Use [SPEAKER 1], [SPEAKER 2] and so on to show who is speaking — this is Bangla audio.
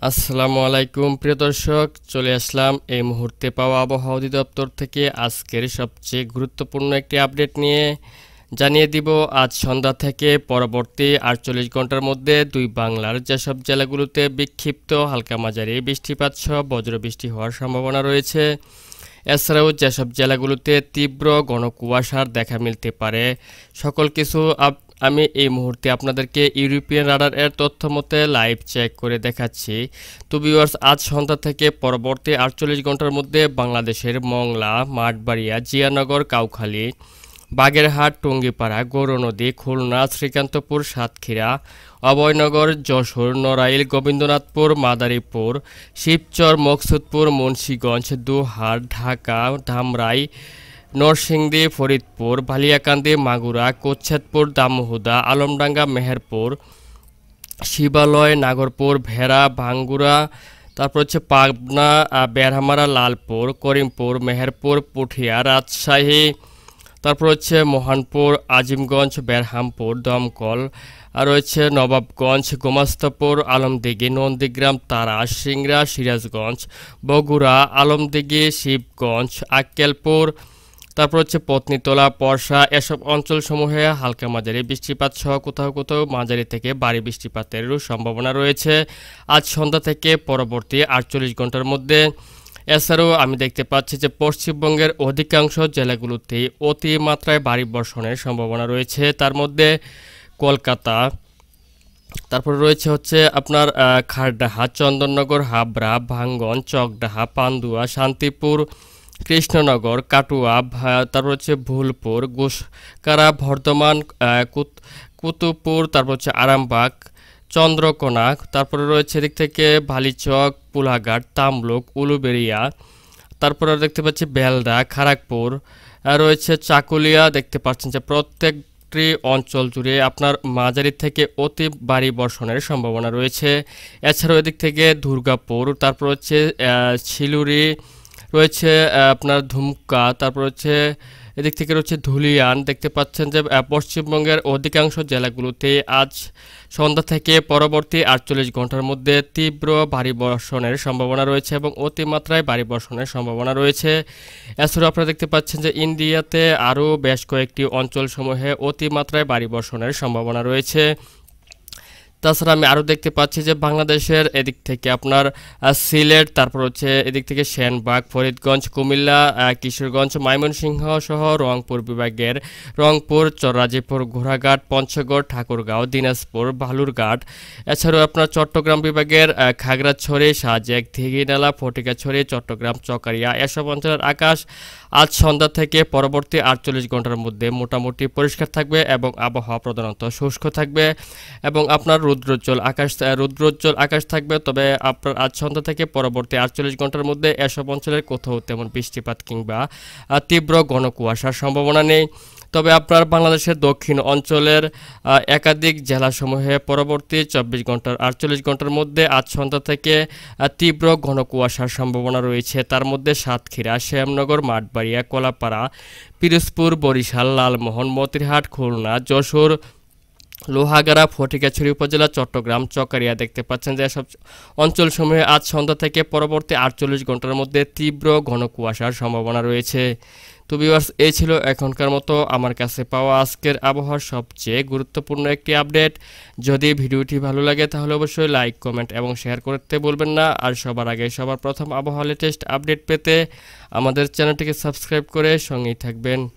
[SPEAKER 1] আসসালামু আলাইকুম প্রিয় দর্শক, চলে আসলাম এই মুহূর্তে পাওয়া আবহাওয়া অধিদপ্তর থেকে আজকের সবচেয়ে গুরুত্বপূর্ণ একটি আপডেট নিয়ে। জানিয়ে দিব আজ সন্ধ্যা থেকে পরবর্তী ৪৮ ঘন্টার মধ্যে দুই বাংলার যেসব জেলাগুলোতে বিক্ষিপ্ত হালকা মাঝারি বৃষ্টিপাত সহ বজ্রবৃষ্টি হওয়ার সম্ভাবনা রয়েছে। এছাড়াও যেসব জেলাগুলোতে তীব্র ঘন কুয়াশার দেখা মিলতে পারে, সকল কিছু আমি এই মুহূর্তে আপনাদেরকে ইউরোপিয়ান রাডার এর তথ্য মতে লাইভ চেক করে দেখাচ্ছি। তো ভিউয়ার্স, আজ সন্ধ্যা থেকে পরবর্তী ৪৮ ঘন্টার মধ্যে বাংলাদেশের মংলা, মাঠবাড়িয়া, জিয়ানগর, কাউখালী, বাগেরহাট, টঙ্গীপাড়া, গৌরনদী, খুলনা, শ্রীকান্তপুর, সাতক্ষীরা, অভয়নগর, যশোর, নড়াইল, গোবিন্দনাথপুর, মাদারীপুর, শিবচর, মকসুদপুর, মুন্সিগঞ্জ, দোহার, ঢাকা, ধামরাই, নরসিংদী, ফরিদপুর, বালিয়াকান্দি, মাগুরা, কোচ্ছেদপুর, দামোহদা, আলমডাঙ্গা, মেহেরপুর, শিবালয়, নাগরপুর, ভেড়া, ভাঙ্গুড়া, তারপর হচ্ছে পাবনা, বেড়ামারা, লালপুর, করিমপুর, মেহেরপুর, পুঠিয়া, রাজশাহী, তারপর হচ্ছে মহানপুর, আজিমগঞ্জ, বেরহামপুর, দমকল, আর রয়েছে নবাবগঞ্জ, গোমাস্তাপুর, আলমদিঘি, নন্দীগ্রাম, তাড়া, সিংড়া, সিরাজগঞ্জ, বগুড়া, আলমদিঘি, শিবগঞ্জ, আক্কেলপুর, তারপর হচ্ছে পত্নীতলা, পরশা, এসব অঞ্চলসমূহে হালকা মাঝারি বৃষ্টিপাত সহ কোথাও কোথাও মাঝারি থেকে ভারী বৃষ্টিপাতেরও সম্ভাবনা রয়েছে আজ সন্ধ্যা থেকে পরবর্তী ৪৮ ঘন্টার মধ্যে। এছাড়াও আমি দেখতে পাচ্ছি যে পশ্চিমবঙ্গের অধিকাংশ জেলাগুলোতেই অতিমাত্রায় ভারী বর্ষণের সম্ভাবনা রয়েছে। তার মধ্যে কলকাতা, তারপরে রয়েছে হচ্ছে আপনার খারডাহা, চন্দননগর, হাবড়া, ভাঙ্গন, চকডাহা, পান্ডুয়া, শান্তিপুর, কৃষ্ণনগর, কাটুয়া, তারপর হচ্ছে ভুলপুর, গুসকারা, বর্ধমান, কুতুবপুর, তারপর হচ্ছে আরামবাগ, চন্দ্রকোনা, তারপরে রয়েছে এদিক থেকে ভালিচক, পুলাঘাট, তামলুক, উলুবেড়িয়া, তারপরে দেখতে পাচ্ছি বেলদা, খড়গপুর, রয়েছে চাকুলিয়া। দেখতে পাচ্ছেন যে প্রত্যেকটি অঞ্চল জুড়ে আপনার মাঝারি থেকে অতি ভারী বর্ষণের সম্ভাবনা রয়েছে। এছাড়াও এদিক থেকে দুর্গাপুর, তারপর হচ্ছে শিলুরি, রয়েছে আপনার ধুমকা, তারপর হচ্ছে এদিক থেকে রয়েছে ধুলিয়ান। দেখতে পাচ্ছেন যে পশ্চিমবঙ্গের অধিকাংশ জেলাগুলোতে আজ সন্ধ্যা থেকে পরবর্তী ৪৮ ঘন্টার মধ্যে তীব্র ভারী বর্ষণের সম্ভাবনা রয়েছে এবং অতিমাত্রায় ভারী বর্ষণের সম্ভাবনা রয়েছে। এছাড়াও আপনারা দেখতে পাচ্ছেন যে ইন্ডিয়াতে আরও বেশ কয়েকটি অঞ্চলসমূহে অতিমাত্রায় ভারী বর্ষণের সম্ভাবনা রয়েছে। তাছাড়া আমি আরও দেখতে পাচ্ছি যে বাংলাদেশের এদিক থেকে আপনার সিলেট, তারপর হচ্ছে এদিক থেকে সেনবাগ, ফরিদগঞ্জ, কুমিল্লা, কিশোরগঞ্জ, ময়মনসিংহ সহ রংপুর বিভাগের রংপুর, চররাজীপুর, ঘোড়াঘাট, পঞ্চগড়, ঠাকুরগাঁও, দিনাজপুর, বালুরঘাট, এছাড়াও আপনার চট্টগ্রাম বিভাগের খাগড়াছড়ি, সাজেক, দীঘিনালা, ফটিকাছড়ি, চট্টগ্রাম, চকারিয়া, এসব অঞ্চলের আকাশ আজ সন্ধ্যা থেকে পরবর্তী ৪৮ ঘন্টার মধ্যে মোটামুটি পরিষ্কার থাকবে এবং আবহাওয়া প্রধানত শুষ্ক থাকবে এবং আপনার রৌদ্রোজ্জ্বল আকাশ থাকবে। তবে আপনার আজ সন্ধ্যা থেকে পরবর্তী ৪৮ ঘন্টার মধ্যে এসব অঞ্চলের কোথাও তেমন বৃষ্টিপাত কিংবা তীব্র ঘন কুয়াশার সম্ভাবনা নেই। তবে আপনার বাংলাদেশের দক্ষিণ অঞ্চলের একাধিক জেলাসমূহে পরবর্তী ৪৮ ঘন্টার মধ্যে আজ সন্ধ্যা থেকে তীব্র ঘন কুয়াশার সম্ভাবনা রয়েছে। তার মধ্যে সাতক্ষীরা, শ্যামনগর, মাঠবাড়িয়া, কলাপাড়া, পিরোজপুর, বরিশাল, লালমোহন, মতিরহাট, খুলনা, যশোর, লোহাগাড়া, ফটিকাছড়ি উপজেলা, চট্টগ্রাম, চকারিয়া। দেখতে পাচ্ছেন যে সব অঞ্চলসমূহে আজ সন্ধ্যা থেকে পরবর্তী ৪৮ ঘন্টার মধ্যে তীব্র ঘন কুয়াশার সম্ভাবনা রয়েছে। তো ভিউয়ার্স, এই ছিল এখনকার মতো আমার কাছে পাওয়া আজকের আবহাওয়ার সবচেয়ে গুরুত্বপূর্ণ একটি আপডেট। যদি ভিডিওটি ভালো লাগে তাহলে অবশ্যই লাইক, কমেন্ট এবং শেয়ার করতে বলবেন না। আর সবার আগে সবার প্রথম আবহাওয়া লেটেস্ট আপডেট পেতে আমাদের চ্যানেলটিকে সাবস্ক্রাইব করে সঙ্গেই থাকবেন।